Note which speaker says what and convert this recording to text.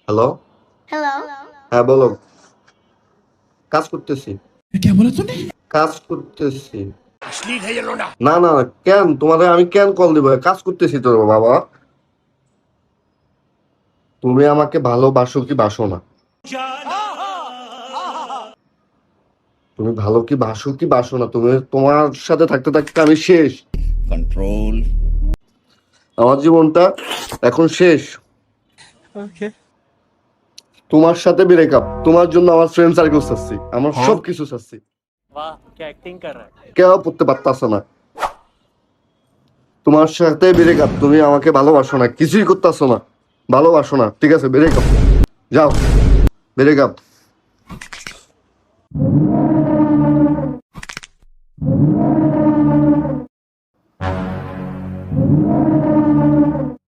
Speaker 1: Hello.
Speaker 2: Hello.
Speaker 1: হ্যাঁ বলো। কাজ করতেছি।
Speaker 3: क्या बोला तूने?
Speaker 1: কাজ করতেছি। না না, কেন তোমাদের আমি কেন কল দিব? কাজ করতেছি তো বাবা। তুমি আমাকে ভালোবাসো কি বাসো না? তুমি ভালো কি বাসো কি বাসো না? তুমি তোমার সাথে থাকতে থাকতে আমি শেষ।
Speaker 3: कंट्रोल।
Speaker 1: আমার জীবনটা এখন শেষ। তোমার সাথে ব্রেকআপ, তোমার জন্য আমার ফ্রেন্ড সার্কেল চাচ্ছি, আমার সবকিছু চাচ্ছি।
Speaker 4: वाह क्या एक्टिंग कर रहा है।
Speaker 1: কেউ পড়তে পারতাছে না। তোমার সাথে ব্রেকআপ, তুমি আমাকে ভালোবাসো না, কিছুই করতেছো না, ভালোবাসো না, ঠিক আছে ব্রেকআপ, যাও ব্রেকআপ।